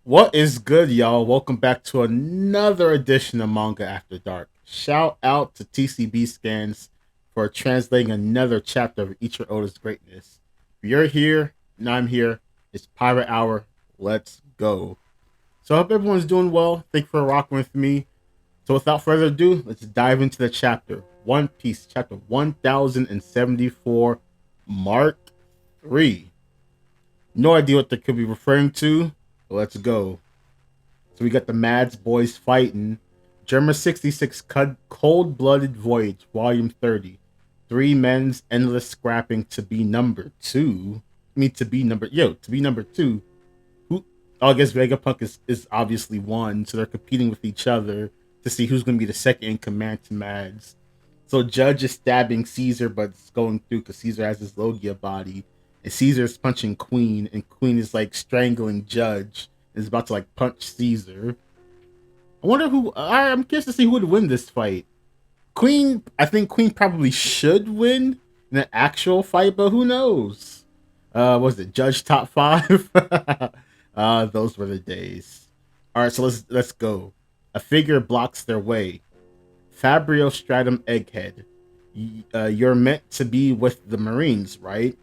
What is good, y'all? Welcome back to another edition of Manga After Dark. Shout out to TCB Scans for translating another chapter of Ichiro Oda's greatness. If you're here and I'm here, it's Pirate Hour. Let's go. So I hope everyone's doing well. Thank you for rocking with me. So without further ado, let's dive into the chapter. One Piece, chapter 1074, Mark 3. No idea what they could be referring to. Let's go. So we got the Mads boys fighting. German 66 Cold Blooded Voyage, Volume 30. Three men's endless scrapping to be number two. To be number two. Who? Oh, I guess Vegapunk is obviously one, so they're competing with each other to see who's going to be the second in command to Mads. So Judge is stabbing Caesar, but it's going through because Caesar has his Logia body, and Caesar is punching Queen, and Queen is like strangling Judge, and is about to like punch Caesar. I wonder who. I'm curious to see who would win this fight. Queen, I think Queen probably should win in an actual fight, but who knows? Was it Judge top five? Those were the days. All right, so let's go. A figure blocks their way. Fabrio Stratum Egghead. You're meant to be with the Marines, right?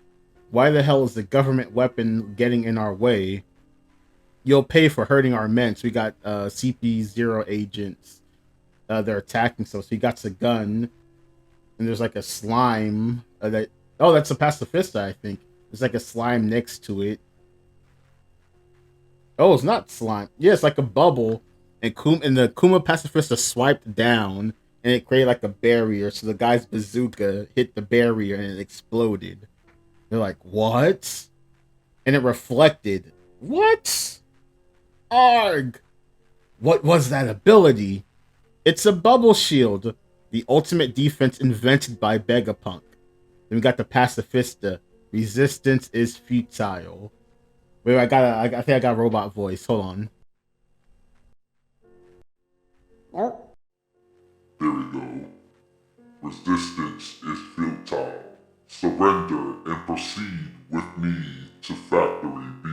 Why the hell is the government weapon getting in our way? You'll pay for hurting our men. So we got CP0 agents. They're attacking. So he got a gun, and there's like a slime that. Oh, that's a pacifista, I think. There's like a slime next to it. Oh, it's not slime. Yeah, it's like a bubble, and the Kuma pacifista swiped down, and it created like a barrier. So the guy's bazooka hit the barrier, and it exploded. They're like, what? And it reflected. What? Arg! What was that ability? It's a bubble shield, the ultimate defense invented by Vegapunk. Then we got the pacifista. Resistance is futile. Wait, I think I got a robot voice. Hold on. There we go. Resistance is futile. Surrender and proceed with me to Factory B.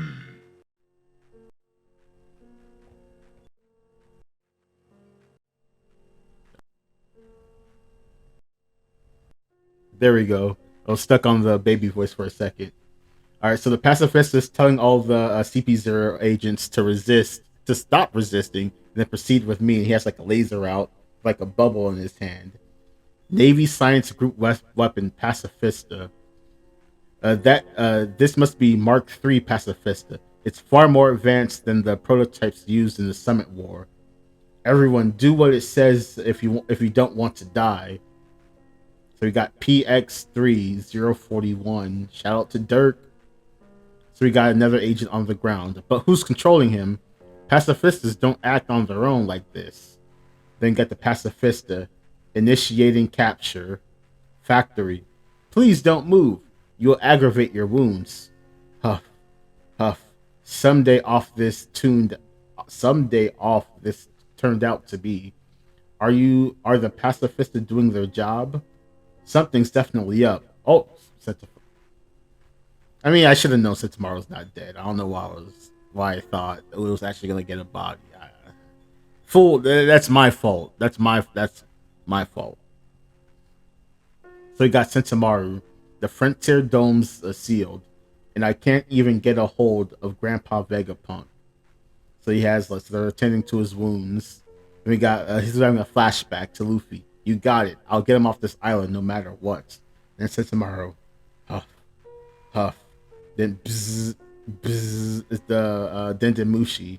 There we go. I was stuck on the baby voice for a second. All right, so the pacifist is telling all the CP0 agents to stop resisting, and then proceed with me. And he has like a laser out, like a bubble in his hand. Navy Science Group weapon pacifista. This must be Mark III pacifista. It's far more advanced than the prototypes used in the Summit War. Everyone, do what it says if you don't want to die. So we got PX3041. Shout out to Dirk. So we got another agent on the ground. But who's controlling him? Pacifistas don't act on their own like this. Then got the pacifista. Initiating capture. Factory. Please don't move. You'll aggravate your wounds. Huff. Huff. Someday off this turned out to be. Are the pacifistas doing their job? Something's definitely up. Oh, I mean, I should have known since tomorrow's not dead. I don't know why I thought it was actually gonna get a body. Fool, that's my fault. That's my fault. So he got Sentamaru. The frontier domes are sealed, and I can't even get a hold of Grandpa Vegapunk. So he has, like, so they're attending to his wounds. And we got he's having a flashback to Luffy. You got it. I'll get him off this island no matter what. And Sentamaru, huff, huff. Then bzz, bzz is the Dendemushi.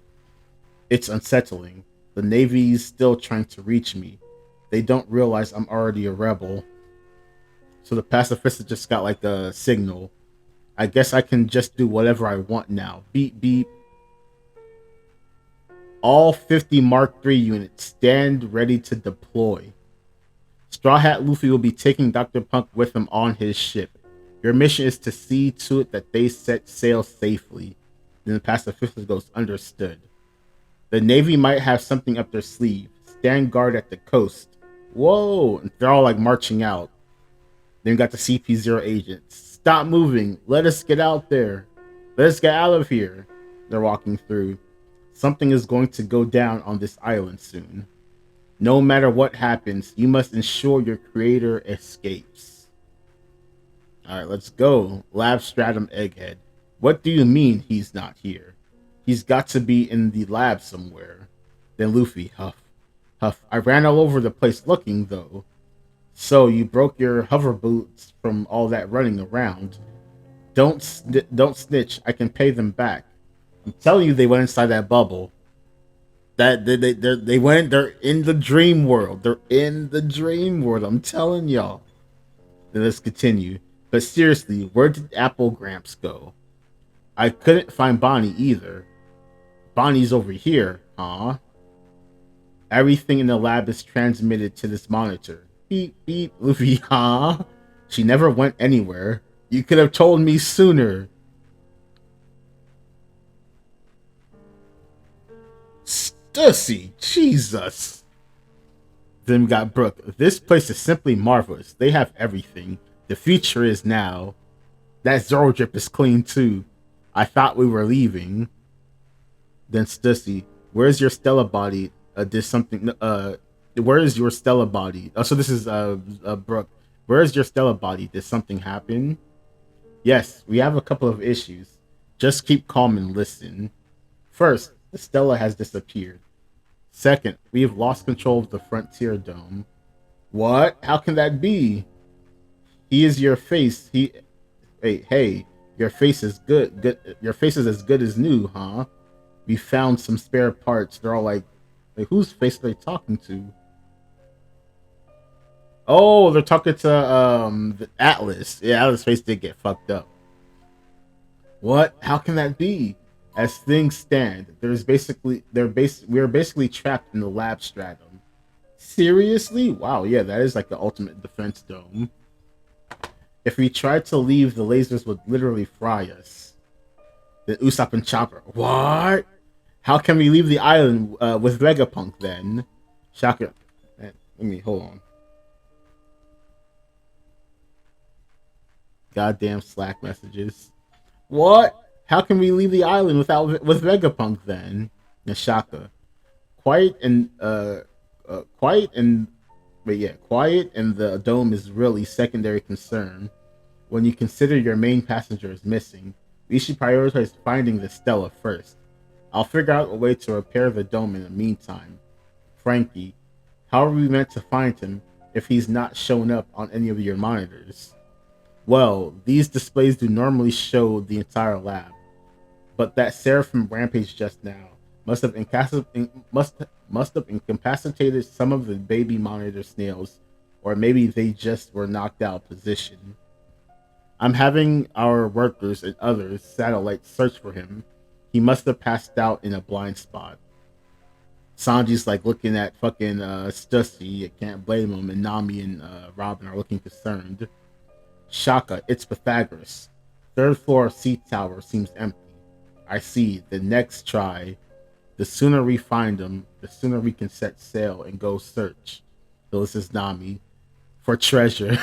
It's unsettling. The Navy's still trying to reach me. They don't realize I'm already a rebel. So the pacifist just got like a signal. I guess I can just do whatever I want now. Beep beep. All 50 Mark III units stand ready to deploy. Straw Hat Luffy will be taking Dr. Punk with him on his ship. Your mission is to see to it that they set sail safely. Then the pacifist goes, understood. The Navy might have something up their sleeve. Stand guard at the coast. Whoa! And they're all like marching out. Then we got the CP0 agents. Stop moving. Let us get out there. Let us get out of here. They're walking through. Something is going to go down on this island soon. No matter what happens, you must ensure your creator escapes. Alright, let's go. Lab Stratum Egghead. What do you mean he's not here? He's got to be in the lab somewhere. Then Luffy, huff. Huff. I ran all over the place looking, though. So, you broke your hover boots from all that running around. Don't snitch. I can pay them back. I'm telling you, they went inside that bubble. That they went. They're in the dream world. They're in the dream world. I'm telling y'all. Then let's continue. But seriously, where did Apple Gramps go? I couldn't find Bonnie either. Bonnie's over here, huh? Everything in the lab is transmitted to this monitor. Beep beep, Luffy, huh? She never went anywhere. You could have told me sooner. Stussy, Jesus. Then we got Brooke. This place is simply marvelous. They have everything. The future is now. That Zoro drip is clean too. I thought we were leaving. Then Stussy, where's your Stella body? Did something? Where is your Stella body? Oh, so this is Brooke. Where is your Stella body? Did something happen? Yes, we have a couple of issues. Just keep calm and listen. First, the Stella has disappeared. Second, we have lost control of the Frontier Dome. What? How can that be? He is your face. Hey, your face is good. Your face is as good as new, huh? We found some spare parts. They're all like whose face are they talking to? Oh, they're talking to the Atlas. Yeah, Atlas' face did get fucked up. What? How can that be? As things stand, we're basically trapped in the lab stratum. Seriously? Wow, yeah, that is like the ultimate defense dome. If we tried to leave, the lasers would literally fry us. Then Usopp and Chopper. What? How can we leave the island with Vegapunk then? Shaka. Man, let me hold on. Goddamn Slack messages. What? How can we leave the island with Vegapunk then? Nashaka. Quiet and the dome is really secondary concern. When you consider your main passenger is missing, we should prioritize finding the Stella first. I'll figure out a way to repair the dome in the meantime. Frankie, how are we meant to find him if he's not shown up on any of your monitors? Well, these displays do normally show the entire lab, but that Seraphim rampage just now must have incapacitated some of the baby monitor snails, or maybe they just were knocked out of position. I'm having our workers and others satellites search for him. He must have passed out in a blind spot. Sanji's like looking at fucking Stussy. I can't blame him. And Nami and Robin are looking concerned. Shaka, it's Pythagoras. Third floor sea tower seems empty. I see. The next try. The sooner we find him, the sooner we can set sail and go search. So this is Nami. For treasure.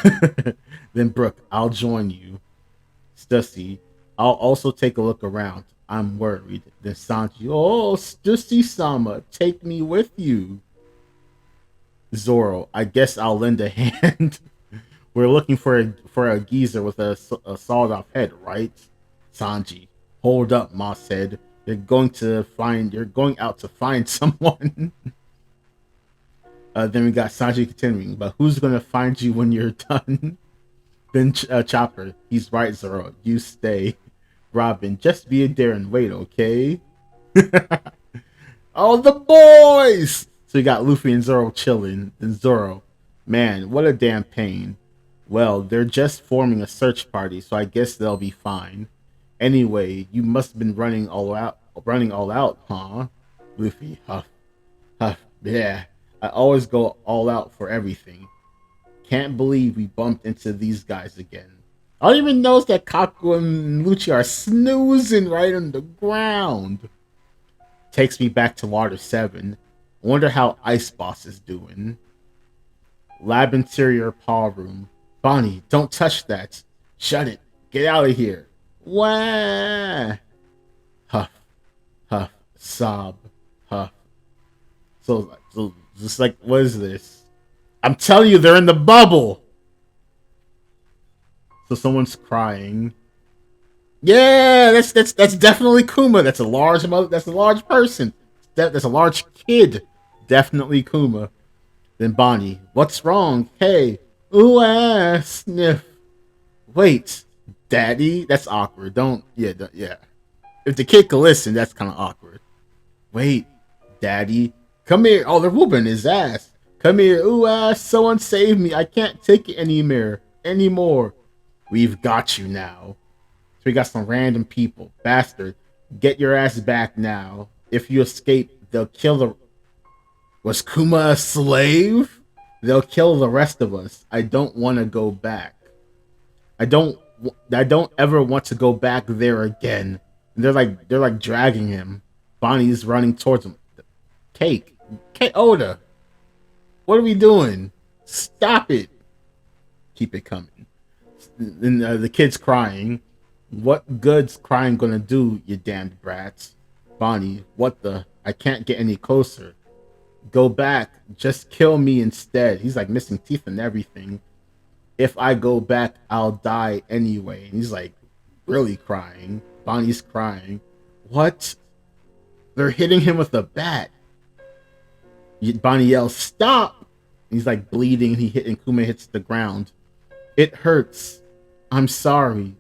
Then Brooke, I'll join you. Stussy, I'll also take a look around. I'm worried. Then Sanji, oh, Stussy-sama, take me with you. Zoro, I guess I'll lend a hand. We're looking for a geezer with a sawed-off head, right? Sanji, hold up, Moss head. You're going out to find someone. Then we got Sanji continuing, but who's gonna find you when you're done? Then Chopper, he's right, Zoro. You stay. Robin, just be there and wait, okay? Oh, the boys! So we got Luffy and Zoro chilling. Then Zoro, man, what a damn pain. Well, they're just forming a search party, so I guess they'll be fine. Anyway, you must have been running all out, huh? Luffy, huff, huff, yeah. I always go all out for everything. Can't believe we bumped into these guys again. I don't even notice that Kaku and Lucci are snoozing right on the ground. Takes me back to Water 7. Wonder how Ice Boss is doing. Lab interior paw room. Bonnie, don't touch that. Shut it. Get out of here. Wah! Huff. Huff. Sob. Huh. So just like, what is this? I'm telling you, they're in the bubble. So someone's crying. Yeah, that's definitely Kuma. That's a large mother. That's a large person. That's a large kid. Definitely Kuma. Then Bonnie. What's wrong? Hey. Ooh, sniff. Wait, Daddy. That's awkward. Don't. Yeah. Yeah. If the kid could listen, that's kind of awkward. Wait, Daddy. Come here. Oh, they're whooping his ass. Come here. Ooh, someone save me. I can't take it anymore. We've got you now. So we got some random people. Bastard. Get your ass back now. If you escape, they'll kill the... Was Kuma a slave? They'll kill the rest of us. I don't want to go back. I don't ever want to go back there again. And they're like dragging him. Bonnie's running towards him. Cake. Oda. What are we doing? Stop it. Keep it coming. And the kid's crying. What good's crying gonna do, you damned brats? Bonnie, what the? I can't get any closer. Go back. Just kill me instead. He's like missing teeth and everything. If I go back, I'll die anyway. And he's like really crying. Bonnie's crying. What? They're hitting him with a bat. Bonnie yells, stop! He's like bleeding. And Kuma hits the ground. It hurts. I'm sorry.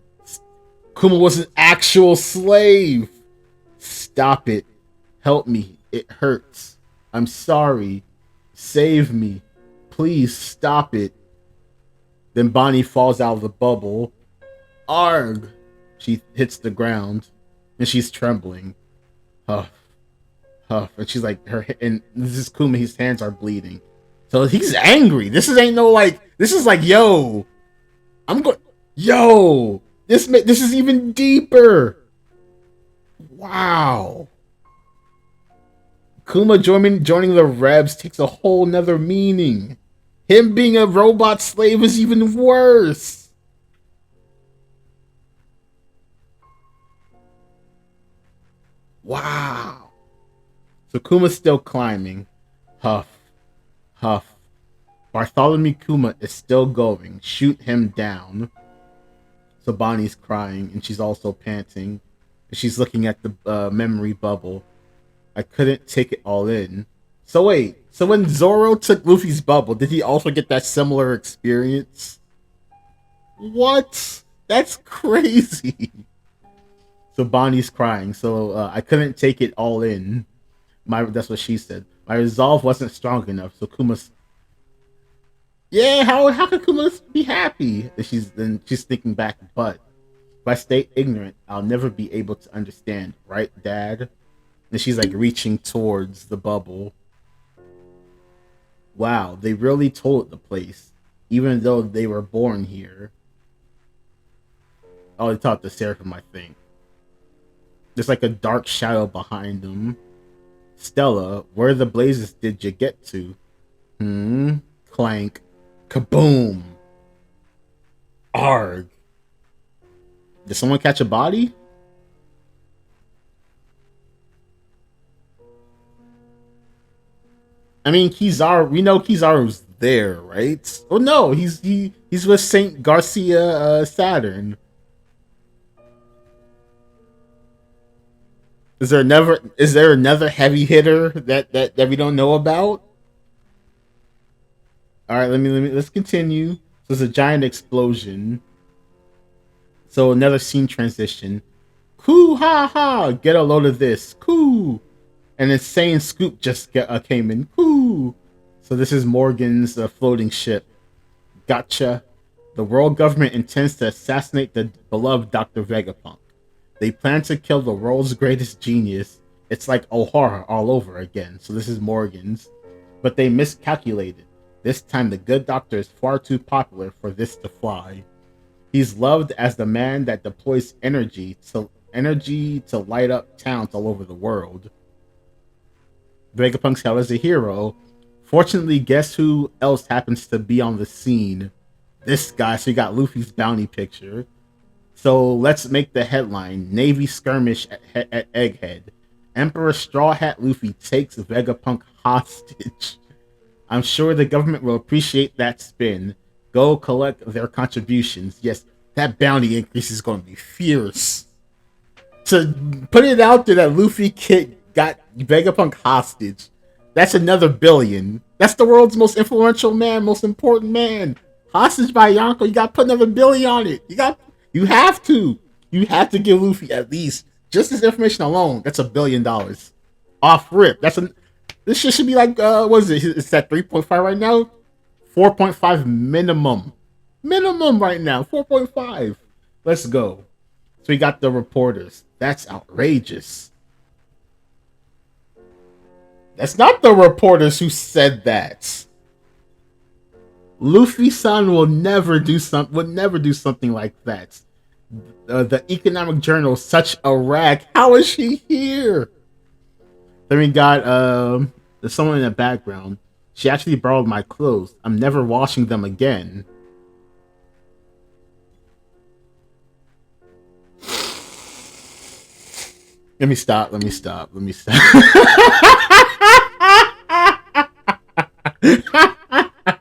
Kuma was an actual slave. Stop it. Help me. It hurts. I'm sorry. Save me. Please stop it. Then Bonnie falls out of the bubble. Arg! She hits the ground. And she's trembling. Huff. Huff. And she's like, and this is Kuma, his hands are bleeding. So he's angry. This is like, yo. Yo! This is even deeper. Wow. Kuma joining the Rebs takes a whole nother meaning. Him being a robot slave is even worse. Wow. So Kuma's still climbing. Huff. Huff. Bartholomew Kuma is still going. Shoot him down. So Bonnie's crying, and she's also panting. She's looking at the memory bubble. I couldn't take it all in. So wait, so when Zoro took Luffy's bubble, did he also get that similar experience? What? That's crazy. So Bonnie's crying. So I couldn't take it all in. That's what she said. My resolve wasn't strong enough. So Kuma's... Yeah, how could Kuma be happy? She's thinking back, but if I stay ignorant, I'll never be able to understand, right, Dad? And she's like reaching towards the bubble. Wow, they really told the place, even though they were born here. Oh, they taught the Seraphim, I think. There's like a dark shadow behind them. Stella, where the blazes did you get to? Clank. Kaboom! Arg! Did someone catch a body? I mean, Kizaru. We know Kizaru's there, right? Oh no, he's with Saint Garcia Saturn. Is there another heavy hitter that we don't know about? All right, let's continue. So there's a giant explosion. So another scene transition. Coo ha ha! Get a load of this. Coo! An insane scoop just came in. Coo! So this is Morgan's floating ship. Gotcha. The world government intends to assassinate the beloved Dr. Vegapunk. They plan to kill the world's greatest genius. It's like O'Hara all over again. So this is Morgan's. But they miscalculated. This time the good doctor is far too popular for this to fly. He's loved as the man that deploys energy to light up towns all over the world. Vegapunk's held as a hero. Fortunately, guess who else happens to be on the scene? This guy. So you got Luffy's bounty picture. So let's make the headline: Navy skirmish at Egghead. Emperor Straw Hat Luffy takes Vegapunk hostage. I'm sure the government will appreciate that spin. Go collect their contributions. Yes, that bounty increase is going to be fierce. To put it out there that Luffy Kid got Vegapunk hostage, that's another billion. That's the world's most influential man, most important man. Hostage by Yonko, you got to put another billion on it. You have to. You have to give Luffy at least just this information alone. That's $1 billion off rip. This shit should be like what is it? It's at 3.5 right now. 4.5 minimum. Minimum right now. 4.5. Let's go. So we got the reporters. That's outrageous. That's not the reporters who said that. Luffy-san will never do something like that. The Economic Journal is such a rag. How is she here? Then we got there's someone in the background. She actually borrowed my clothes. I'm never washing them again. Let me stop. Let me stop. Let me stop.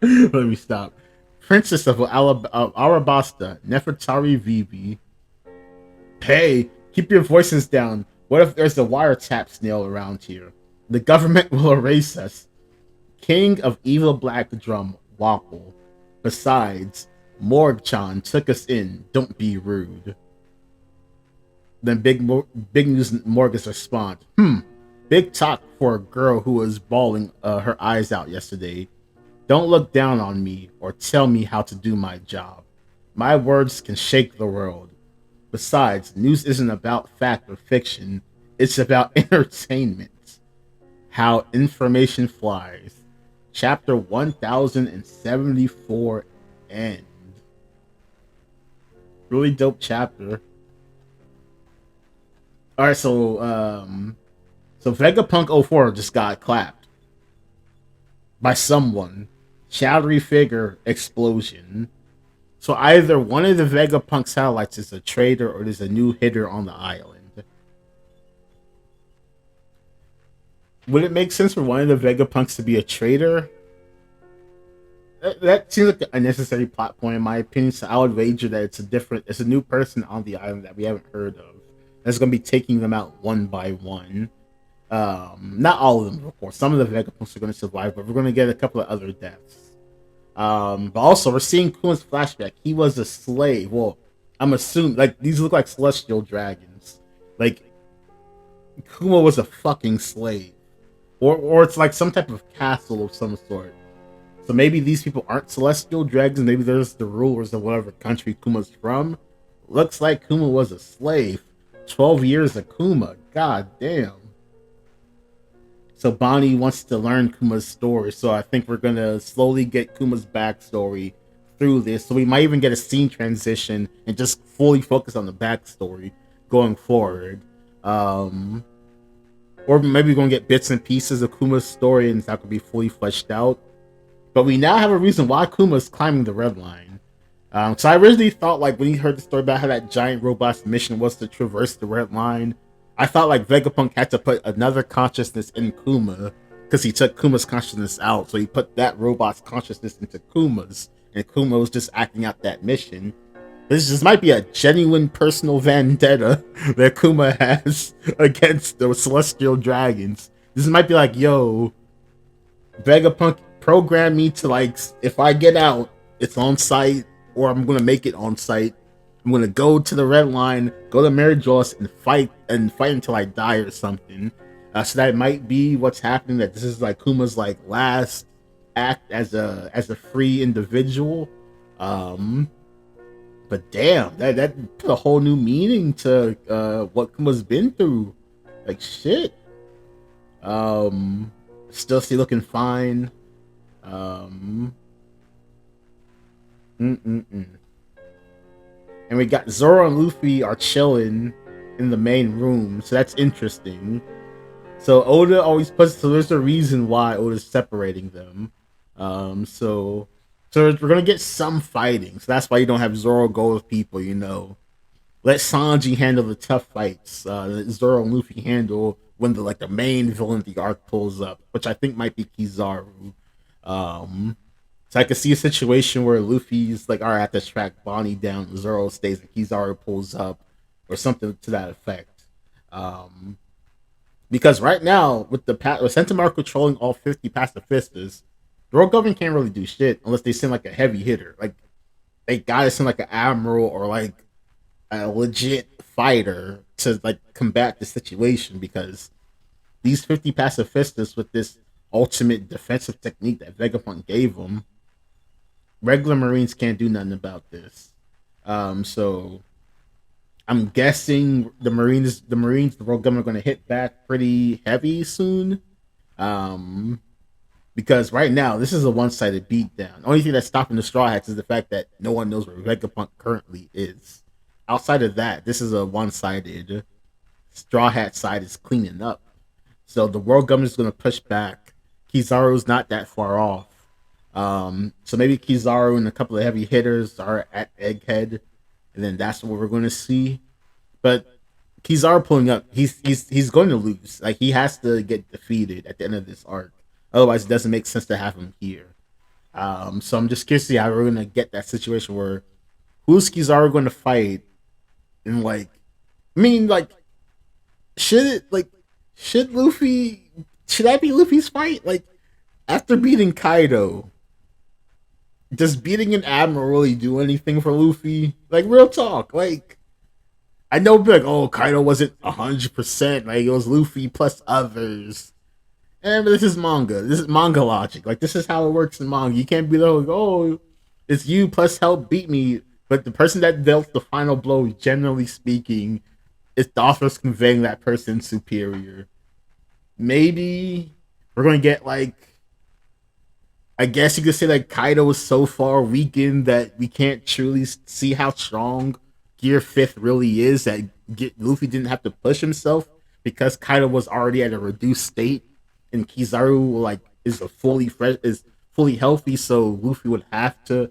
Let me stop. Princess of Arabasta, Nefertari Vivi. Hey, keep your voices down. What if there's a wiretap snail around here? The government will erase us. King of Evil Black Drum, Wapple. Besides, Morg-chan took us in. Don't be rude. Then Big News Morgan's response. Big talk for a girl who was bawling her eyes out yesterday. Don't look down on me or tell me how to do my job. My words can shake the world. Besides, news isn't about fact or fiction. It's about entertainment. How information flies. Chapter 1074 end. Really dope chapter. Alright, so Vegapunk 04 just got clapped by someone. Shadowy figure explosion. So either one of the Vegapunk satellites is a traitor or there's a new hitter on the island. Would it make sense for one of the Vegapunks to be a traitor? That seems like a necessary plot point in my opinion, so I would wager that it's a new person on the island that we haven't heard of. That's going to be taking them out one by one. Not all of them, of course. Some of the Vegapunks are going to survive, but we're going to get a couple of other deaths. But also, we're seeing Kuma's flashback. He was a slave. Well, I'm assuming, like, these look like celestial dragons. Like, Kuma was a fucking slave. Or it's like some type of castle of some sort. So maybe these people aren't celestial dragons. Maybe there's the rulers of whatever country Kuma's from. Looks like Kuma was a slave. 12 years of Kuma. God damn. So Bonnie wants to learn Kuma's story. So I think we're going to slowly get Kuma's backstory through this. So we might even get a scene transition and just fully focus on the backstory going forward. Or maybe we're going to get bits and pieces of Kuma's story and it's not going to be fully fleshed out. But we now have a reason why Kuma's climbing the red line. So I originally thought, like, when you heard the story about how that giant robot's mission was to traverse the red line, I thought, like, Vegapunk had to put another consciousness in Kuma because he took Kuma's consciousness out. So he put that robot's consciousness into Kuma's, and Kuma was just acting out that mission. This just might be a genuine personal vendetta that Kuma has against the celestial dragons. This might be like, yo, Vegapunk programmed me to, like, if I get out, it's on site, or I'm gonna make it on site. I'm gonna go to the red line, go to Mary Joyce, and fight until I die or something. So that might be what's happening. That this is like Kuma's like last act as a free individual. But damn, that put a whole new meaning to what Kuma's been through. Like shit. Still looking fine. And we got Zoro and Luffy are chilling in the main room, so that's interesting. So Oda always so there's a reason why Oda's separating them. So we're gonna get some fighting. So that's why you don't have Zoro go with people, you know. Let Sanji handle the tough fights. Let Zoro and Luffy handle when the main villain of the arc pulls up, which I think might be Kizaru. Um, so I could see a situation where Luffy's like, all right, I have to track Bonnie down, Zoro stays, and Kizaru pulls up, or something to that effect. Um, because right now, with Sentinel controlling all 50 pacifistas, the world government can't really do shit unless they send like a heavy hitter. Like they gotta send like an admiral or like a legit fighter to like combat the situation because these 50 pacifistas with this ultimate defensive technique that Vegapunk gave them, regular Marines can't do nothing about this. So I'm guessing the world government are going to hit back pretty heavy soon. Um, because right now this is a one-sided beatdown. The only thing that's stopping the Straw Hats is the fact that no one knows where Vegapunk currently is. Outside of that, this is a one-sided. Straw Hat side is cleaning up. So the world government is going to push back. Kizaru's not that far off. So maybe Kizaru and a couple of heavy hitters are at Egghead, and then that's what we're going to see. But Kizaru pulling up, he's going to lose. Like he has to get defeated at the end of this arc. Otherwise, it doesn't make sense to have him here. So I'm just curious to see how we're going to get that situation where who's Kizaru going to fight, and like, I mean, like, should it like should Luffy should that be Luffy's fight? Like after beating Kaido, does beating an admiral really do anything for Luffy? Like real talk. Like I know like, oh, Kaido wasn't 100%, like it was Luffy plus others. And but this is manga. This is manga logic. Like this is how it works in manga. You can't be like, oh, it's you plus help beat me. But the person that dealt the final blow, generally speaking, is the author's conveying that person superior. Maybe we're gonna get like, I guess you could say like Kaido is so far weakened that we can't truly see how strong Gear Fifth really is. That Luffy didn't have to push himself because Kaido was already at a reduced state, and Kizaru like is fully healthy, so Luffy would have to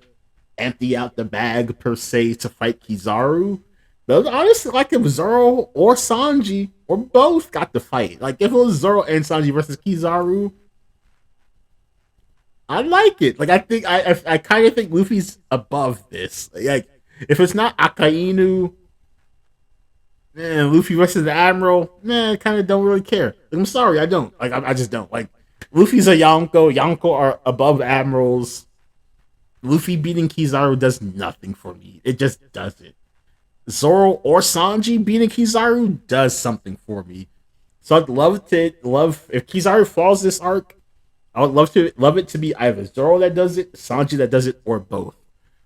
empty out the bag per se to fight Kizaru. But honestly, like if Zoro or Sanji or both got to fight, like if it was Zoro and Sanji versus Kizaru, I like it. Like I kind of think Luffy's above this. Like if it's not Akainu, man, Luffy versus the Admiral, man, I kind of don't really care. Like, I'm sorry, I don't. Like I just don't. Like Luffy's a Yonko. Yonko are above admirals. Luffy beating Kizaru does nothing for me. It just doesn't. Zoro or Sanji beating Kizaru does something for me. So I'd love if Kizaru falls this arc. I would love it to be either Zoro that does it, Sanji that does it, or both.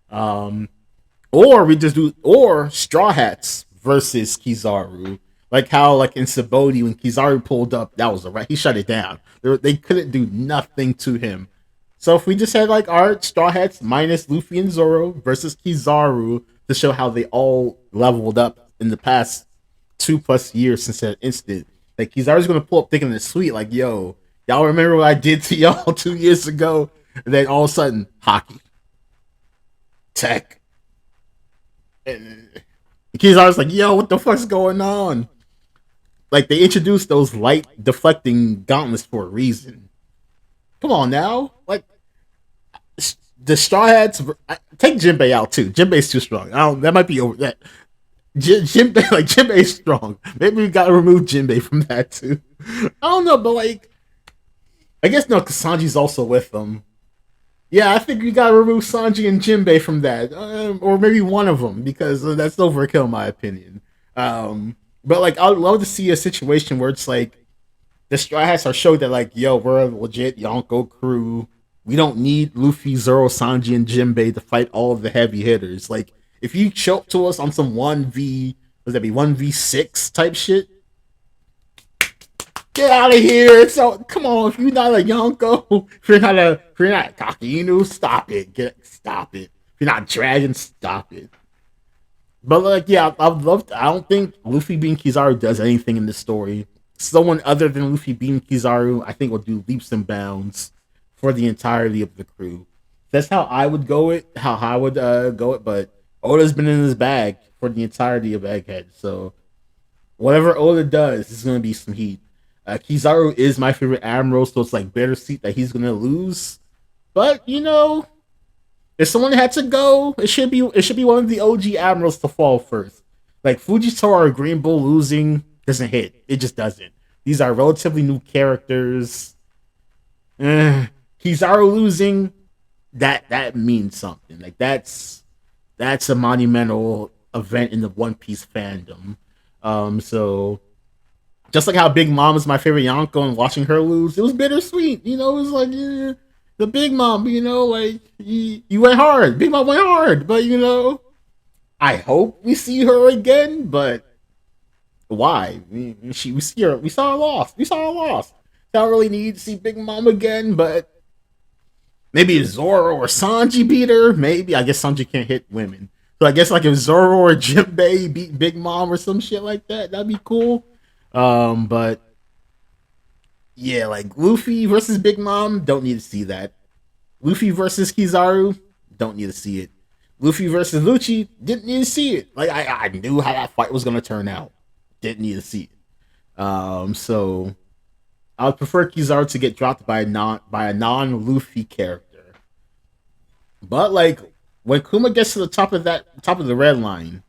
Or we just do Straw Hats versus Kizaru. Like how like in Sabaody when Kizaru pulled up, that was a right. He shut it down. They couldn't do nothing to him. So if we just had like our Straw Hats minus Luffy and Zoro versus Kizaru to show how they all leveled up in the past 2+ years since that incident, like Kizaru's gonna pull up thinking it's sweet, like yo, y'all remember what I did to y'all 2 years ago? And then all of a sudden, hockey, tech, and Kizaru's like, yo, what the fuck's going on? Like they introduced those light deflecting gauntlets for a reason. Come on now, like the Straw Hats. Take Jinbei out too. Jinbei's too strong. I don't. That might be over that. Jinbei's strong. Maybe we gotta remove Jinbei from that too. I don't know, but like, I guess no, because Sanji's also with them. Yeah, I think we gotta remove Sanji and Jinbei from that, or maybe one of them because that's overkill, in my opinion. But like, I'd love to see a situation where it's like the Straw Hats are showing that like, yo, we're a legit Yonko crew. We don't need Luffy, Zoro, Sanji, and Jinbei to fight all of the heavy hitters. Like, if you show up to us on some 1v, would that be 1v6 type shit? Get out of here! So come on, if you're not a Yonko, if you're not Kakinu, stop it. Stop it. If you're not Dragon, stop it. But like, yeah, I'd love to, I don't think Luffy being Kizaru does anything in this story. Someone other than Luffy being Kizaru, I think will do leaps and bounds for the entirety of the crew. That's how I would go it. How I would go it. But Oda's been in his bag for the entirety of Egghead, so whatever Oda does is going to be some heat. Kizaru is my favorite admiral, so it's like bittersweet that he's gonna lose. But if someone had to go, it should be one of the OG admirals to fall first. Like Fujitora or Green Bull losing doesn't hit. It just doesn't. These are relatively new characters. Eh, Kizaru losing, that means something. Like that's a monumental event in the One Piece fandom. So just like how Big Mom is my favorite Yonko, and watching her lose, it was bittersweet. It was like the Big Mom. Like you went hard. Big Mom went hard, but I hope we see her again. But why? We saw her lost. We saw her lost. Don't really need to see Big Mom again, but maybe Zoro or Sanji beat her. Maybe. I guess Sanji can't hit women. So I guess like if Zoro or Jinbei beat Big Mom or some shit like that, that'd be cool. But yeah, like Luffy versus Big Mom, don't need to see that. Luffy versus Kizaru, don't need to see it. Luffy versus Lucci, didn't need to see it. Like I knew how that fight was gonna turn out. Didn't need to see it. So I would prefer Kizaru to get dropped by a non Luffy character. But like when Kuma gets to the top of the red line,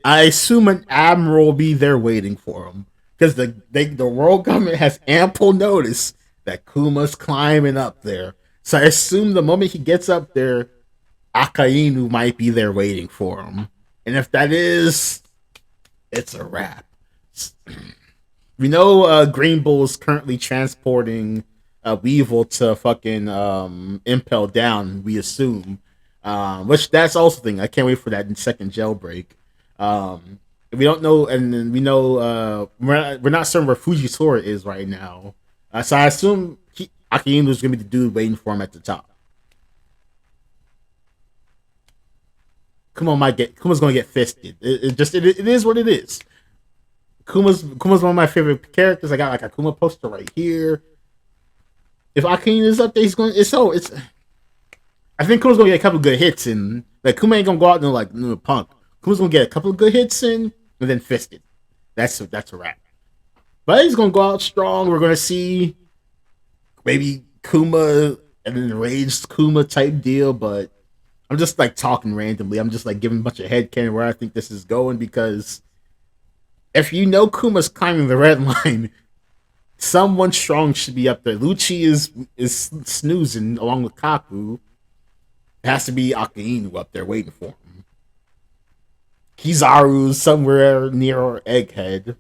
I assume an admiral will be there waiting for him because the world government has ample notice that Kuma's climbing up there. So I assume the moment he gets up there, Akainu might be there waiting for him. And if that is, it's a wrap. We know Green Bull is currently transporting Weevil to fucking Impel Down, we assume. Which that's also a thing. I can't wait for that second jailbreak. We don't know, and then we know we're not certain where Fujitora is right now. So I assume Akainu is going to be the dude waiting for him at the top. Kuma's going to get fisted. It is what it is. Kuma's one of my favorite characters. I got like a Kuma poster right here. If Akainu is up there, he's going. It's. I think Kuma's gonna get a couple good hits in. Like Kuma ain't gonna go out and like punk. Kuma's gonna get a couple of good hits in and then fisted. That's a wrap. But he's gonna go out strong. We're gonna see maybe Kuma and an enraged Kuma type deal. But I'm just like talking randomly. I'm just like giving a bunch of headcanon where I think this is going because if Kuma's climbing the red line, someone strong should be up there. Lucci is snoozing along with Kaku. It has to be Akainu up there waiting for him. Kizaru's somewhere near Egghead.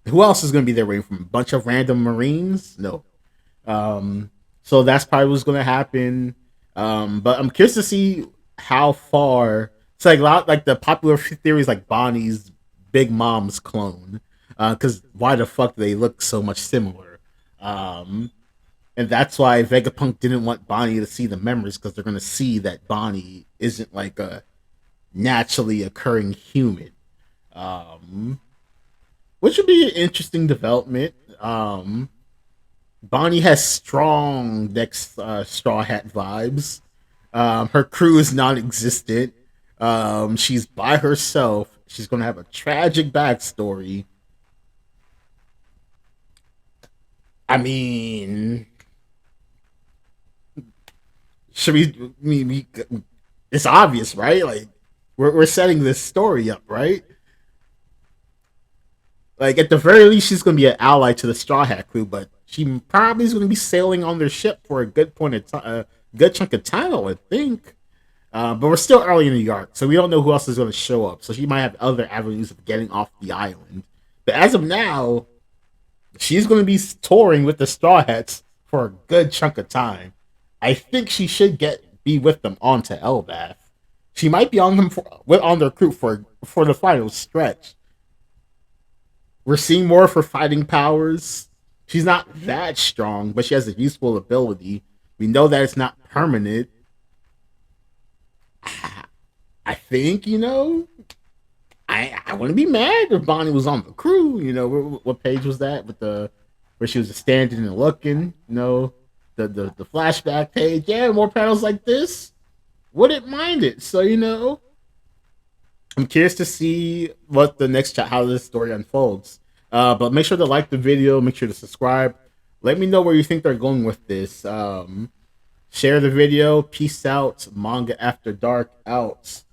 Who else is going to be there waiting for him? A bunch of random Marines? No. So that's probably what's going to happen. But I'm curious to see how far. It's like a lot like the popular theories like Bonnie's Big Mom's clone. Because why the fuck do they look so much similar? And that's why Vegapunk didn't want Bonnie to see the memories because they're going to see that Bonnie isn't like a naturally occurring human. Which would be an interesting development. Bonnie has strong next Straw Hat vibes. Her crew is non-existent. She's by herself. She's going to have a tragic backstory. I mean, should we it's obvious, right? Like we're setting this story up, right? Like at the very least, she's gonna be an ally to the Straw Hat crew, but she probably is gonna be sailing on their ship for a good point of time, a good chunk of time, I would think. But we're still early in New York, so we don't know who else is gonna show up. So she might have other avenues of getting off the island. But as of now, she's gonna be touring with the Straw Hats for a good chunk of time. I think she should be with them onto Elbath. She might be on them on their crew for the final stretch. We're seeing more of her fighting powers. She's not that strong, but she has a useful ability. We know that it's not permanent. I think I wouldn't be mad if Bonnie was on the crew. What page was that with where she was standing and looking? The flashback page. Yeah, more panels like this. Wouldn't mind it. So I'm curious to see what the next how this story unfolds. But make sure to like the video. Make sure to subscribe. Let me know where you think they're going with this. Share the video. Peace out. Manga After Dark out.